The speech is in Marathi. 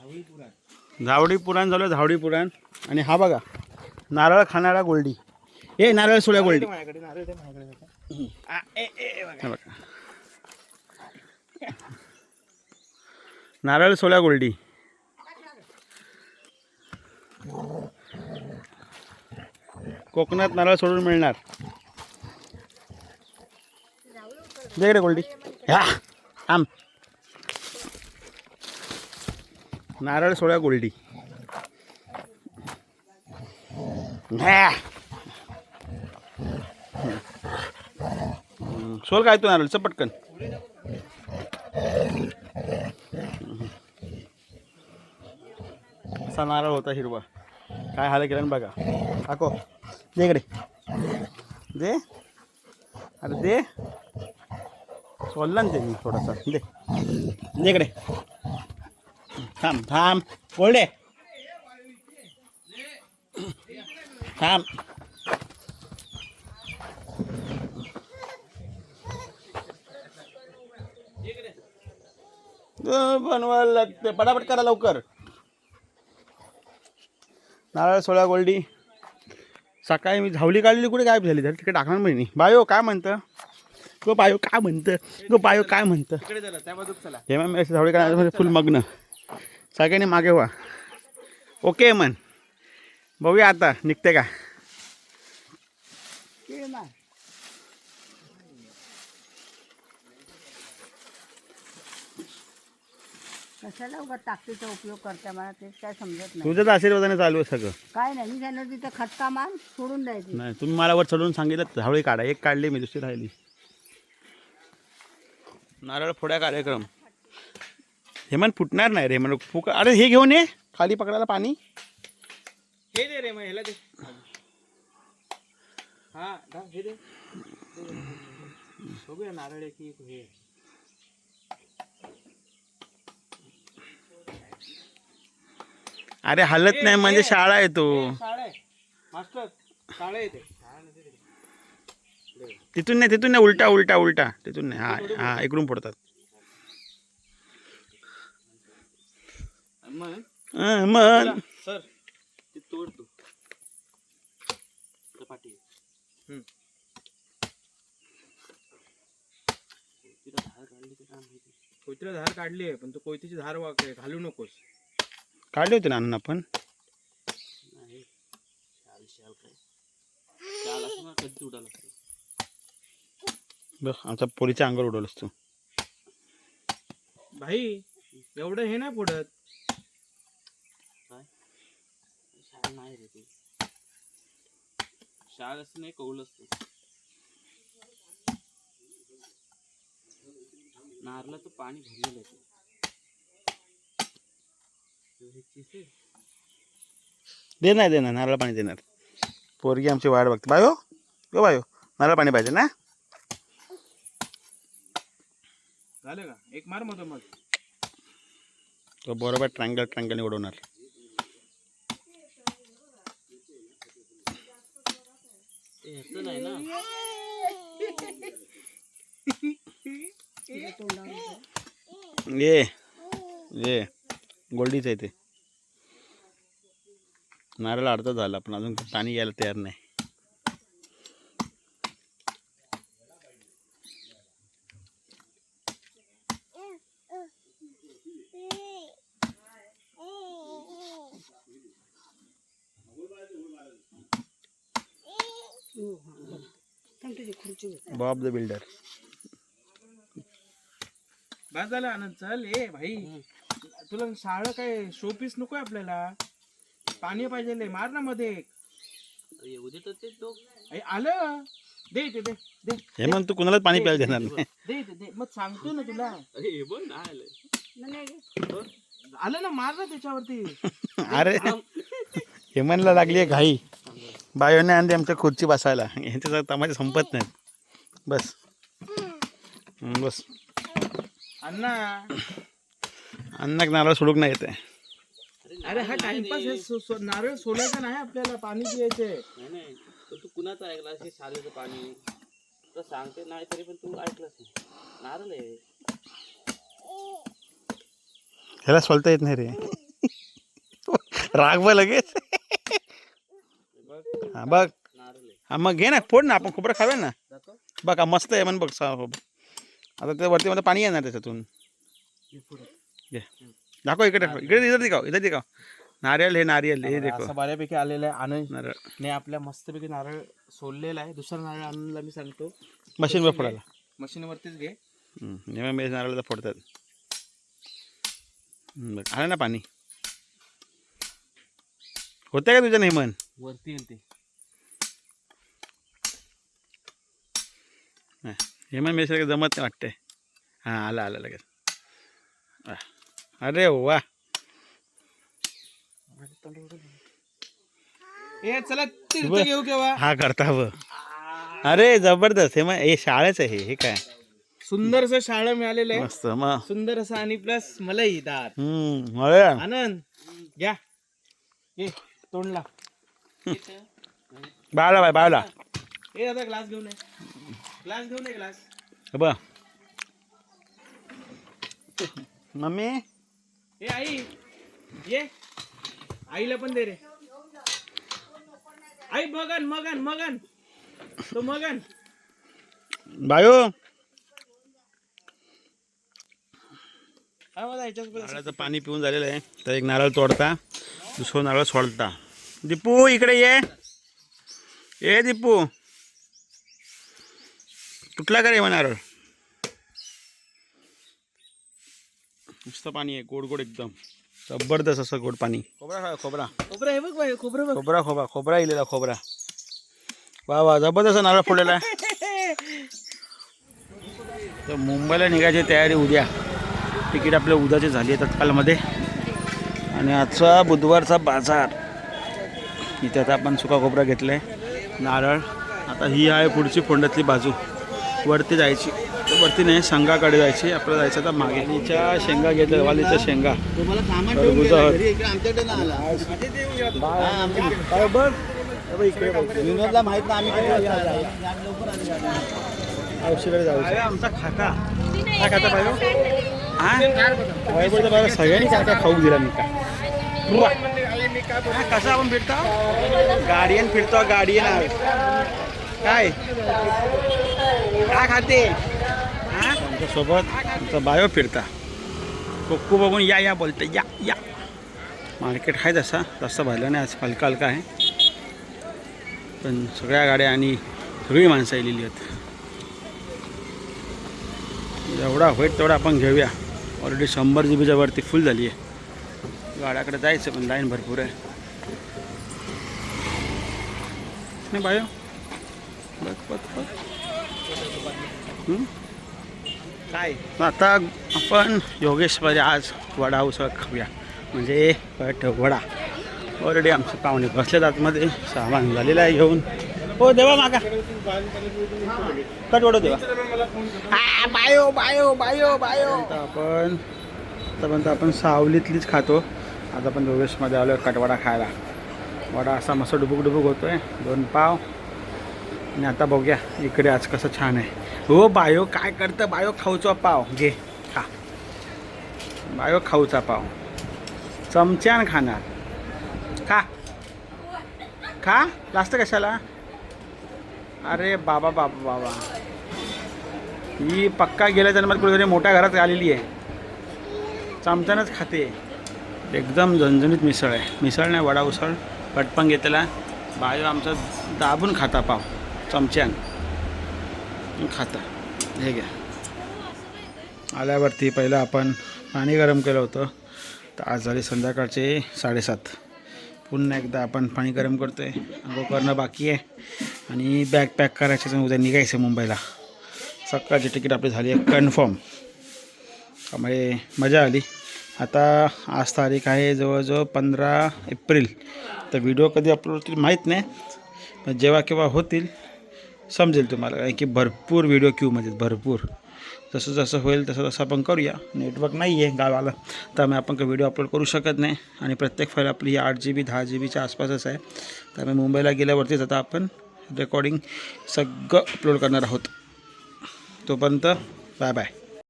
झावडी पुराण झालं, झावडी पुराण. आणि हा बघा नारळ खाणारा गोल्डी. ए नारळ सोळ्या गोल्डी. हे बघा. नारळ सोळ्या गोल्डी. कोकणात नारळ सोडून मिळणार. दे रे गोल्डी. थांब. नारळ सोळ्या गोल्डी. सोल काय तू नारळ पटकन. असा नारळ होता हिरवा. काय हाल केलं बघा. काको दे इकडे. दे. अरे दे. सोडला ना ते मी थोडासा. दे दे इकडे. थांब थांब गोल्डे. थांब. बनवायला लागते. पटापट करा लवकर. नारळ सोळा गोल्डी. सकाळी मी झावली काढलेली कुठे गायब झाली. तर तिकडे टाकणार नाही. बायो काय म्हणतं. गो बायो काय म्हणतं. गो बायो काय म्हणतं. हे मग मी झावळी काढण्यामध्ये फुल मग्न. सगळ्यांनी मागे व्हा. ओके मन बघूया आता निघते का. कशाला उगाच ताकदीचा उपयोग करता मला तेच काय समजत नाही. तुझ्याच आशीर्वादाने चालू आहे सगळं. काय नाही मी त्यांना तिथं खटका मार सोडून द्यायची. नाही तुम्ही मला वर चढून सांगितलं झावळी काढा. एक काढली मी दुसरी राहिली. नारळ फोड्या कार्यक्रम. हेमंत फुटणार नाही रे म्हणून फुक. अरे हे घेऊन ये खाली पकडायला पाणी. हे दे रे मग ह्याला दे. हा हे दे. बघूया नारळ की हे. अरे हलत नाही म्हणजे शाळा आहे तो. मास्टर शाळा येते. तिथून नाही उलटा उलटा उलटा तिथून नाही. हा हा इकडून फोडतात. मन सर ते तोड तू. पाठी. कोयतीला धार काढली आहे पण तू कोयतीची धार घालू नकोस. काढले होते ना अण्णा पण. बघ आमचा पोरीच्या अंगावर उडवलंस तू. भाई एवढं हे नाही पुढत. नाही रे ते शाळ असं नाही कौल असतो. नारळाचं पाणी भरलेलं आहे. देणार नारळ पाणी देणार. पोरगी आमची वाट बघते. बायो गो बायो नारळ पाणी पाहिजे ना. झालं का एक मार मग मग तो बरोबर ट्रँगल उडवणार. नाही ना. ये गोल्डीच आहे ते. नारळ अर्धा झाला पण अजून पाणी यायला तयार नाही. Bob the builder. बस झालं आनंद. चल ए भाई तुला शाळा काय शोपीस नकोय आपल्याला. पाणी पाहिजे. मार ना मध्ये. आलं दे ते दे दे. हे मग तू कुणालाच पाणी प्यायला देणार नाही. दे दे मग सांगतो ना तुला. आलं ना मार ना त्याच्यावरती. अरे हेमनला लागली आहे घाई. बायोने आणली आमच्या खुर्ची बसायला. ह्यांच्या तमाशा संपत नाही. बस बस. अण्णा नारळ सोडूक नाही येते. अरे हा टाइमपास. नारळ सोलायचा नाही आपल्याला. पाणी पियायचे. नाही तू कुणाचं ऐकला असे शाळेचं पाणी तर सांगते नाही तरी पण तू ऐकलंस नाही. नारळ आहे ह्याला सोलता येत नाही रे. रागव लगेच. हा बघ, हा मग घे ना, फोड ना, आपण खोबरं खाऊया ना. बघ हा मस्त आहे म्हण बघ. आता त्या वरती मला पाणी येणार त्याच्यातून. घे दाखव इकडे, इकडे इधर दिखाव, इधर दिखाव. नारियल, हे नारियल, हे देखो असं बऱ्यापैकी आलेलं आहे. आनंद नारळ ने आपल्या मस्तपैकी नारळ सोललेला आहे. दुसरा नारळ आणला मी सांगतो मशीनवर फोडायला. मशीनवरतीच घे. मेस नारळाला फोडतात. बघ आलं ना पाणी. होतंय का तुझं नाही मन? वरती येईल ते. हेमंत मेस जमत नाही वाटतंय. हां आलं आलं लगेच. अरे वा. ए चला तीर्थ घेऊ केव्हा. हा करता व. अरे जबरदस्त. हेमंत हे शाळेच आहे. हे काय सुंदर असं शाळा मिळालेलं आहे. मस्त मग. सुंदर असं आणि प्लस मलाई दात. मळ्या आनंद घ्या. ए तोंडला. बाळा बाय बाळा. ए दादा ग्लास घेऊन ये. ग्लास घेऊन ये ग्लास. बघ मम्मी. ए आई ये. आईला पण दे रे. आई मगन मगन मगन तो मगन. बायो नारळाचं पाणी पिऊन झालेलं आहे. तर एक नारळ तोडता, दुसरं नारळ सोडता. दीपू इकडे ये. ए दीपू कुठला करे मग नारळ. नुसतं पाणी आहे गोड गोड एकदम जबरदस्त असं गोड पाणी. खोबरा खा खोबरा. खोबरं आहे बघ बाई. खोबरं बघ. खोबरा खोबरा खोबरा इलेला खोबरा. वा वा जबरदस्त नारळ फोडलेला आहे. तर मुंबईला निघायची तयारी उद्या. तिकीट आपल्या उद्याची झाली आहे तत्कालमध्ये. आणि आजचा बुधवारचा बाजार. इथे आता आपण सुका खोबरा घेतला आहे, नारळ. आता ही आहे पुढची फोंड्यातली बाजू. वरती जायची तर वरती नाही, संघाकडे जायची. आपल्याला जायचं आता मागे. वालीच्या शेंगा घेतल्या, वालीच्या शेंगा. विनोदला माहित ना आम्ही औषधाकडे जाऊ. आमचा खाता काय खाता पाहिजे. हा सगळ्यांनी काय काय खाऊ दिला मी काय. कसं आपण फिरतो गाडियन, फिरतो गाडियन. काय काय खाते सोबत आमचा बायो फिरता. कोक्कू बघून या या बोलते. या या. मार्केट आहे तसा जास्त भरलं नाही आज, हलका हलका आहे. पण सगळ्या गाड्या आणि सगळी माणसं आलेली आहेत. जेवढा होईल तेवढा आपण घेऊया. ऑलरेडी 100 GB वरती फुल झाली आहे. गाड्याकडे जायचं पण लाईन भरपूर आहे. नाही बायो बघ बघ बघ. काय आता आपण योगेशमध्ये आज वडा उसळ खाऊया. म्हणजे वडा. ऑलरेडी आमचे पाहुणे बसलेत आतमध्ये. सामान झालेलं आहे घेऊन. हो देवा मागा कट वडो देवा. Bio bio bio bio. आपण सावलीतलीच खातो. आता आपण योगेशमध्ये आलो कटवडा खायला. वडा असा मस्त डुबुक डुबुक होतो आहे. 2 पाव. आणि आता बघूया इकडे आज कसं छान आहे. हो बायो काय करतं. बायो खाऊचा पाव घे खा. बायो खाऊचा पाव चमच्यान खाणार. खा खा जास्त कशाला. अरे बाबा बाबा बाबा. ही पक्का गेल्या जन्मात कुठेतरी मोठ्या घरात आलेली आहे. चमच्यानंच खाते. एकदम झणझणीत मिसळ आहे. मिसळ नाही वडा उसळ पटपण घेतलेला. बायो आमचा दाबून खाता पाव चमच्यान खाता. हे घ्या. आल्यावरती पहिलं आपण पाणी गरम केलं होतं. तर आज झाले संध्याकाळचे 7:30. पुन्हा एकदा आपण पाणी गरम करतो आहे. आंघोळ करणं बाकी आहे. आणि बॅग पॅक करायचं. उद्या निघायचं मुंबईला. सकाळची तिकीट आपली झाली आहे कन्फर्म. त्यामुळे मजा आली. आता आज तारीख आहे जवळजवळ 15 एप्रिल. तर व्हिडिओ कधी अपलोड होतील माहीत नाही, पण जेव्हा केव्हा होतील समजेल तुम्हाला. कारण की भरपूर व्हिडिओ क्यूमध्ये भरपूर. जसं जसं होईल तसं तसं आपण करूया. नेटवर्क नाही आहे गावाला, त्यामुळे आपण काही व्हिडिओ अपलोड करू शकत नाही. आणि प्रत्येक फाईल आपली 8 GB 10 GBच्या आसपासच आहे. त्यामुळे मुंबईला गेल्यावरतीच आता आपण रेकॉर्डिंग सगळं अपलोड करणार आहोत. तोपर्यंत बाय बाय.